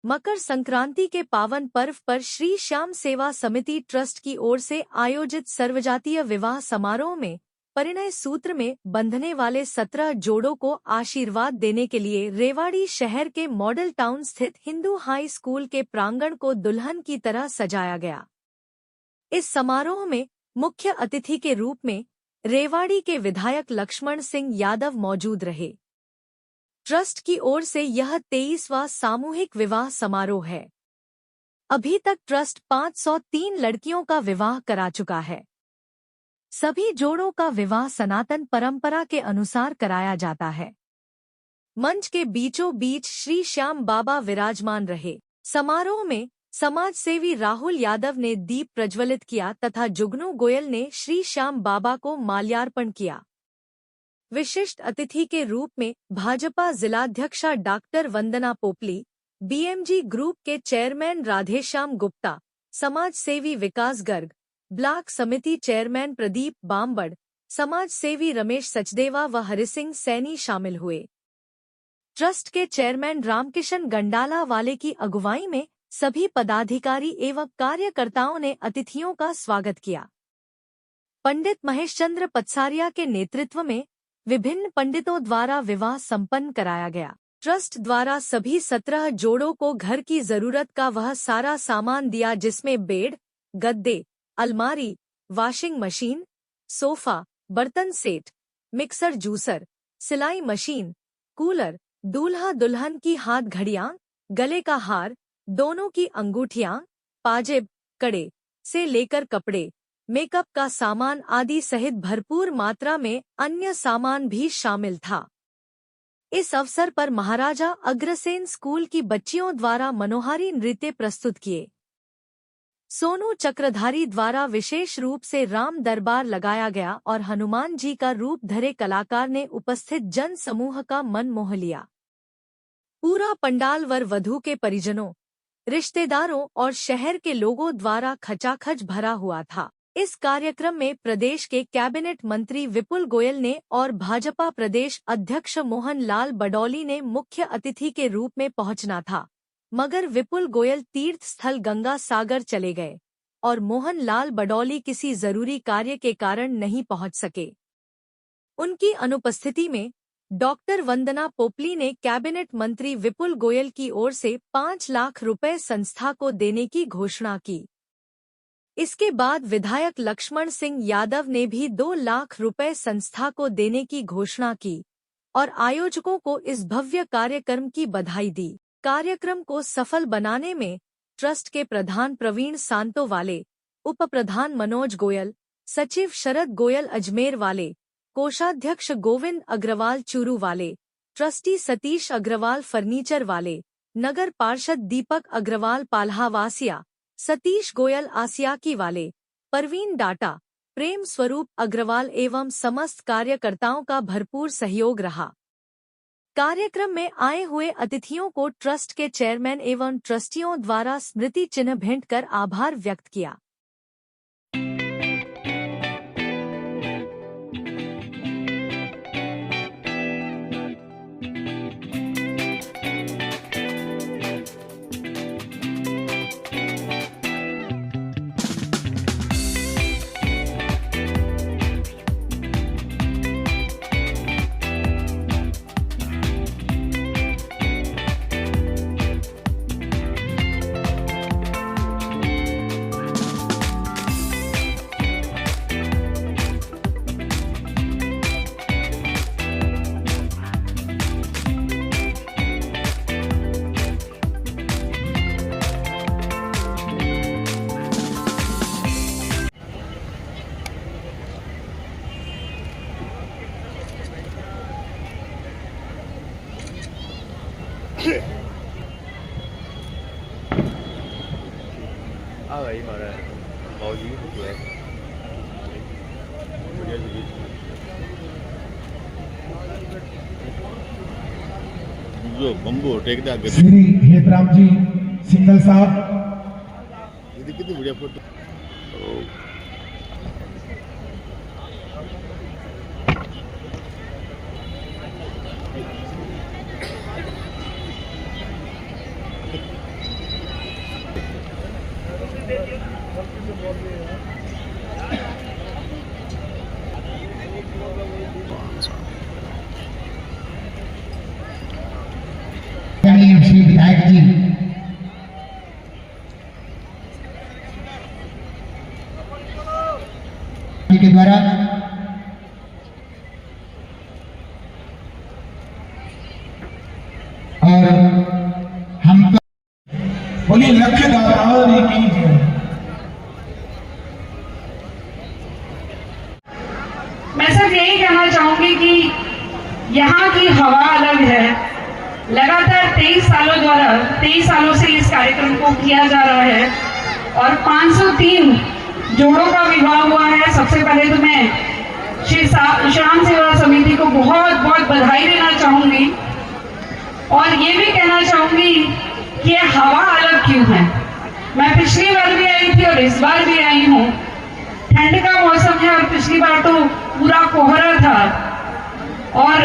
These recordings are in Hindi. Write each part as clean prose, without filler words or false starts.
मकर संक्रांति के पावन पर्व पर श्री श्याम सेवा समिति ट्रस्ट की ओर से आयोजित सर्वजातीय विवाह समारोह में परिणय सूत्र में बंधने वाले 17 जोड़ों को आशीर्वाद देने के लिए रेवाड़ी शहर के मॉडल टाउन स्थित हिंदू हाई स्कूल के प्रांगण को दुल्हन की तरह सजाया गया। इस समारोह में मुख्य अतिथि के रूप में रेवाड़ी के विधायक लक्ष्मण सिंह यादव मौजूद रहे। ट्रस्ट की ओर से यह 23वां सामूहिक विवाह समारोह है। अभी तक ट्रस्ट 503 लड़कियों का विवाह करा चुका है। सभी जोड़ों का विवाह सनातन परंपरा के अनुसार कराया जाता है। मंच के बीचों बीच श्री श्याम बाबा विराजमान रहे। समारोह में समाज सेवी राहुल यादव ने दीप प्रज्वलित किया तथा जुगनू गोयल ने श्री श्याम बाबा को माल्यार्पण किया। विशिष्ट अतिथि के रूप में भाजपा जिलाध्यक्षा डॉक्टर वंदना पोपली, बीएमजी ग्रुप के चेयरमैन राधेश्याम गुप्ता, समाज सेवी विकास गर्ग, ब्लॉक समिति चेयरमैन प्रदीप बामबड़, समाज सेवी रमेश सचदेवा व हरिसिंह सैनी शामिल हुए। ट्रस्ट के चेयरमैन रामकिशन गंडाला वाले की अगुवाई में सभी पदाधिकारी एवं कार्यकर्ताओं ने अतिथियों का स्वागत किया। पंडित महेश चंद्र पत्सारिया के नेतृत्व में विभिन्न पंडितों द्वारा विवाह संपन्न कराया गया। ट्रस्ट द्वारा सभी 17 जोड़ों को घर की जरूरत का वह सारा सामान दिया जिसमें बेड, गद्दे, अलमारी, वॉशिंग मशीन, सोफा, बर्तन सेट, मिक्सर जूसर, सिलाई मशीन, कूलर, दूल्हा दुल्हन की हाथ घड़ियां, गले का हार, दोनों की अंगूठियां, पाजेब, कड़े से लेकर कपड़े, मेकअप का सामान आदि सहित भरपूर मात्रा में अन्य सामान भी शामिल था। इस अवसर पर महाराजा अग्रसेन स्कूल की बच्चियों द्वारा मनोहारी नृत्य प्रस्तुत किए। सोनू चक्रधारी द्वारा विशेष रूप से राम दरबार लगाया गया और हनुमान जी का रूप धरे कलाकार ने उपस्थित जन समूह का मन मोह लिया। पूरा पंडाल वर वधू के परिजनों, रिश्तेदारों और शहर के लोगों द्वारा खचाखच भरा हुआ था। इस कार्यक्रम में प्रदेश के कैबिनेट मंत्री विपुल गोयल ने और भाजपा प्रदेश अध्यक्ष मोहन लाल बडौली ने मुख्य अतिथि के रूप में पहुंचना था, मगर विपुल गोयल तीर्थ स्थल गंगा सागर चले गए और मोहन लाल बडौली किसी जरूरी कार्य के कारण नहीं पहुंच सके। उनकी अनुपस्थिति में डॉक्टर वंदना पोपली ने कैबिनेट मंत्री विपुल गोयल की ओर से 5 लाख रुपए संस्था को देने की घोषणा की। इसके बाद विधायक लक्ष्मण सिंह यादव ने भी 2 लाख रुपए संस्था को देने की घोषणा की और आयोजकों को इस भव्य कार्यक्रम की बधाई दी। कार्यक्रम को सफल बनाने में ट्रस्ट के प्रधान प्रवीण सांतो वाले, उप प्रधान मनोज गोयल, सचिव शरद गोयल अजमेर वाले, कोषाध्यक्ष गोविंद अग्रवाल चूरू वाले, ट्रस्टी सतीश अग्रवाल फर्नीचर वाले, नगर पार्षद दीपक अग्रवाल पाल्हावासिया, सतीश गोयल आसियाकी वाले, परवीन डाटा, प्रेम स्वरूप अग्रवाल एवं समस्त कार्यकर्ताओं का भरपूर सहयोग रहा। कार्यक्रम में आए हुए अतिथियों को ट्रस्ट के चेयरमैन एवं ट्रस्टियों द्वारा स्मृति चिन्ह भेंट कर आभार व्यक्त किया। vậy mà ngồi dưới cái chuyện जो बम्बू टेकदा श्री हेतराम जी सिंगल साहब ఇది कितनी बढ़िया फोटो श्री विधायक जी के द्वारा और हम तो बोलिए लक्ष्य दाताओं ने की जय। मैं सिर्फ यही कहना चाहूंगी कि यहाँ की हवा अलग है। लगातार 23 सालों से इस कार्यक्रम को किया जा रहा है और 503 जोड़ों का विवाह हुआ है। सबसे पहले तो मैं श्री श्याम सेवा समिति को बहुत बहुत बधाई देना चाहूंगी और ये भी कहना चाहूंगी कि ये हवा अलग क्यों है। मैं पिछली बार भी आई थी और इस बार भी आई हूँ। ठंड का मौसम है और पिछली बार तो पूरा कोहरा था और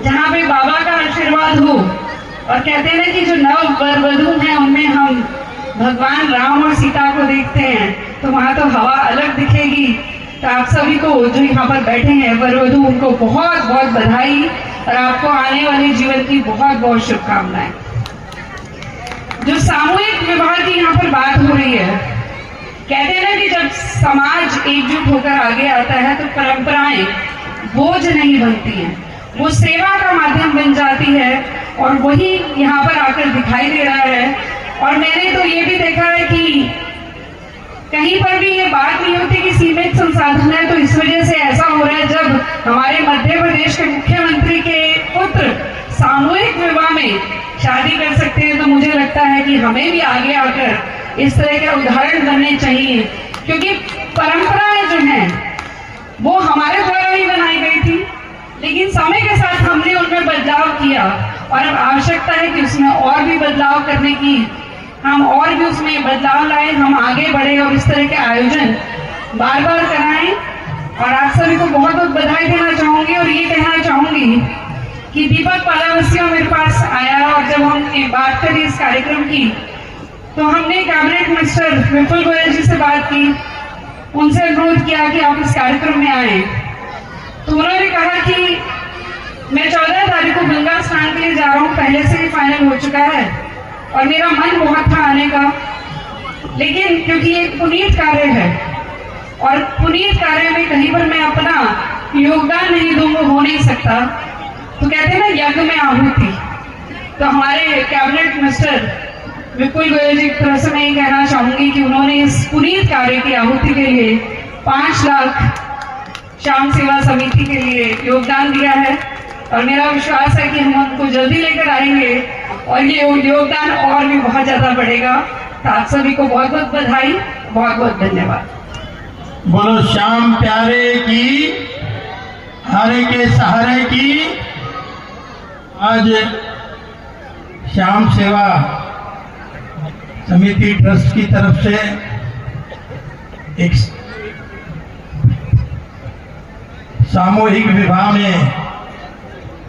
जहाँ पे बाबा का आशीर्वाद हो और कहते हैं ना कि जो नव वर वधू हैं उनमें हम भगवान राम और सीता को देखते हैं, तो वहाँ तो हवा अलग दिखेगी। तो आप सभी को जो यहाँ पर बैठे हैं वर वधू, उनको बहुत बहुत बधाई और आपको आने वाले जीवन की बहुत बहुत शुभकामनाएं। जो सामूहिक विवाह की यहाँ पर बात हो रही है, कहते हैं ना कि जब समाज एकजुट होकर आगे आता है तो परंपराएं बोझ नहीं बनती हैं, वो सेवा का माध्यम बन जाती है और वही यहाँ पर आकर दिखाई दे रहा है। और मैंने तो ये भी देखा है कि कहीं पर भी ये बात नहीं होती कि सीमित संसाधन है, तो इस वजह से ऐसा हो रहा है जब हमारे मध्य प्रदेश के मुख्यमंत्री के पुत्र सामूहिक विवाह में शादी कर सकते हैं, तो मुझे लगता है कि हमें भी आगे आकर इस तरह के उदाहरण बनने चाहिए, क्योंकि परंपराएं जो हैं वो हमारे द्वारा ही बनाई गई थी, लेकिन समय के साथ हमने उनमें बदलाव किया और अब आवश्यकता है कि उसमें और भी बदलाव करने की, हम और भी उसमें बदलाव लाए, हम आगे बढ़े और इस तरह के आयोजन बार बार कराएं। और आप सभी को बहुत बहुत बधाई देना चाहूंगी और ये कहना चाहूंगी कि दीपक पालावसिया मेरे पास आया और जब हमने बात करी इस कार्यक्रम की, तो हमने कैबिनेट मिनिस्टर विपुल गोयल जी से बात की, उनसे अनुरोध किया कि आप इस कार्यक्रम में आए। तो उन्होंने कहा कि मैं 14 तारीख को गंगा स्नान के लिए जा रहा हूँ, पहले से ही फाइनल हो चुका है और मेरा मन बहुत था आने का, लेकिन क्योंकि ये पुनीत कार्य है और पुनीत कार्य में कहीं पर मैं अपना योगदान नहीं दूंगा, हो नहीं सकता। तो कहते हैं ना यज्ञ में आहुति, तो हमारे कैबिनेट मिनिस्टर विपुल गोयल जी की तरफ से मैं ये कहना चाहूंगी कि उन्होंने इस पुनीत कार्य की आहुति के लिए 5 लाख श्याम सेवा समिति के लिए योगदान दिया है और मेरा विश्वास है कि हम उनको जल्दी लेकर आएंगे और ये योगदान और भी बहुत ज्यादा बढ़ेगा। तो आप सभी को बहुत बहुत बधाई, बहुत बहुत धन्यवाद। बोलो श्याम प्यारे की, हारे के सहारे की। आज श्याम सेवा समिति ट्रस्ट की तरफ से एक सामूहिक विवाह में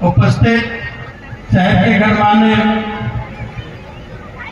उपस्थित शहर के गणमान्य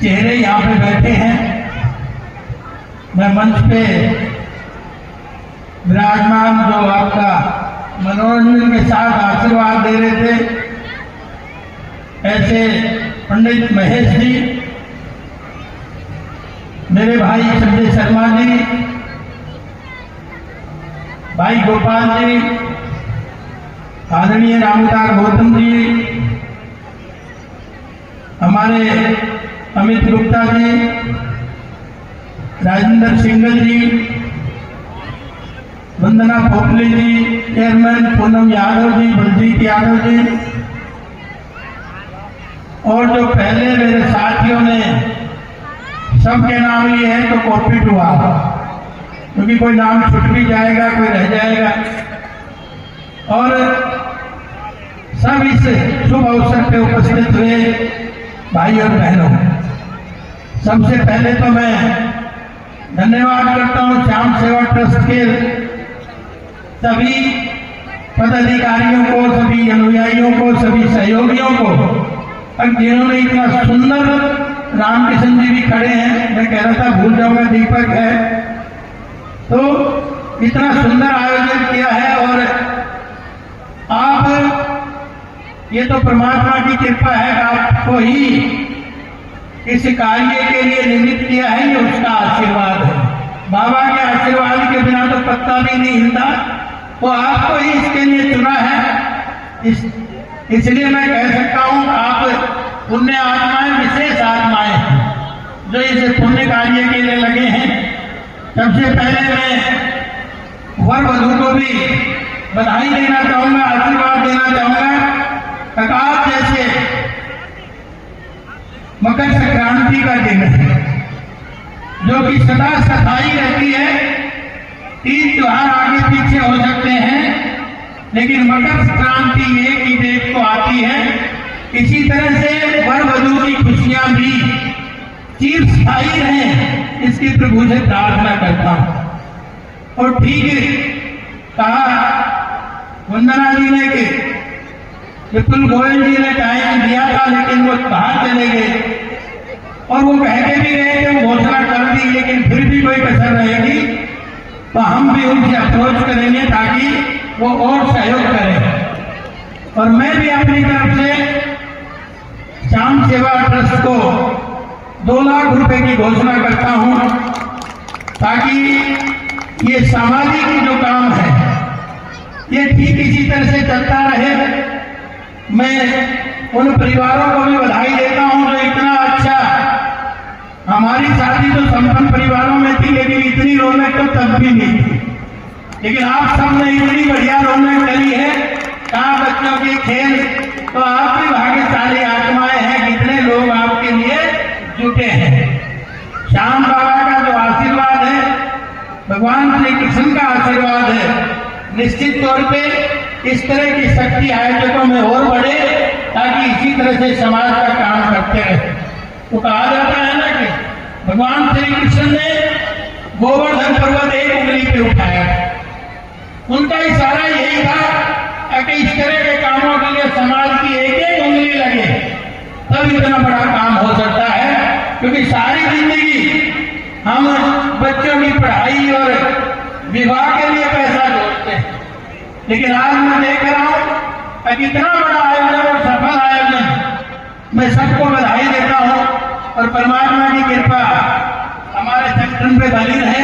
चेहरे यहाँ पे बैठे हैं। मैं मंच पे विराजमान जो आपका मनोरंजन के साथ आशीर्वाद दे रहे थे, ऐसे पंडित महेश जी, मेरे भाई संजय शर्मा जी, भाई गोपाल जी, आदरणीय रामदास गौतम जी, हमारे अमित गुप्ता जी, राजेंद्र सिंगल जी, वंदना पोपले जी, चेयरमैन पूनम यादव जी, बलजीत यादव जी, और जो पहले मेरे साथियों ने, सबके नाम लिए हैं तो कॉपीट हुआ, क्योंकि कोई नाम छूट भी जाएगा, कोई रह जाएगा। और सब इस शुभ अवसर पे उपस्थित हुए भाई और बहनों, सबसे पहले तो मैं धन्यवाद करता हूं श्याम सेवा ट्रस्ट के सभी पदाधिकारियों को, सभी अनुयायियों को, सभी सहयोगियों को, जिन्होंने इतना सुंदर रामकिशन जी भी खड़े हैं, मैं कह रहा था भूल जाऊंगा, दीपक है। तो इतना सुंदर आयोजन किया है और आप, ये तो परमात्मा की कृपा है, आपको ही इस कार्य के लिए निमित्त किया है, ये उसका आशीर्वाद है। बाबा के आशीर्वाद के बिना तो पत्ता भी नहीं हिलता, वो आपको ही इसके लिए चुना है। इसलिए मैं कह सकता हूं आप पुण्य आत्माएं, विशेष आत्माएं हैं जो इस पुण्य कार्य के लिए लगे हैं। सबसे पहले मैं वर वधू को भी बधाई देना चाहूंगा, आशीर्वाद देना चाहूंगा। प्रकाश जैसे मकर संक्रांति का दिन है जो कि सदा सफाई रहती है। 3 त्योहार आगे पीछे हो सकते हैं, लेकिन मकर संक्रांति एक ही डेट को आती है। इसी तरह से वर वधू की खुशियां भी चिरस्थायी रहें, इसकी प्रभु से प्रार्थना करता हूं। और ठीक कहा वंदना जी ने कि विपुल गोयल जी ने टाइम दिया था, लेकिन वो बाहर चले गए और वो कह के भी गए थे, वो घोषणा कर दी, लेकिन फिर भी कोई कसर रहेगी तो हम भी उनसे अप्रोच करेंगे ताकि वो और सहयोग करें। और मैं भी अपनी तरफ से श्याम सेवा ट्रस्ट को 2 लाख रुपए की घोषणा करता हूं ताकि ये सामाजिक जो काम है ये ठीक इसी तरह से चलता रहे। मैं उन परिवारों को भी बधाई देता हूं जो इतना अच्छा, हमारी शादी तो संपन्न परिवारों में थी लेकिन इतनी रौनक तो तब भी नहीं थी, लेकिन आप सबने इतनी बढ़िया रौनक करी है। कहाँ बच्चों के खेल, तो आप भी भाग्यशाली आत्माएं हैं, कितने लोग आपके लिए जुटे हैं। श्याम बाबा का जो आशीर्वाद है, भगवान श्री कृष्ण का आशीर्वाद है, निश्चित तौर पे इस तरह की शक्ति आयोजकों में और बढ़े ताकि इसी तरह से समाज का काम करते रहे। तो कहा जाता है ना कि भगवान श्री कृष्ण ने गोवर्धन पर्वत 1 उंगली पे उठाया, उनका इशारा यही था कि इस तरह के कामों के लिए समाज की 1-1 उंगली लगे, तब इतना बड़ा काम हो सकता है। क्योंकि सारी जिंदगी हम बच्चों की पढ़ाई और विवाह के लिए पैसा जोड़ते हैं, लेकिन आज मैं देख रहा हूं कि इतना बड़ा आयोजन और सफल आयोजन, मैं सबको बधाई देता हूं और परमात्मा की कृपा हमारे संगठन पे बनी रहे।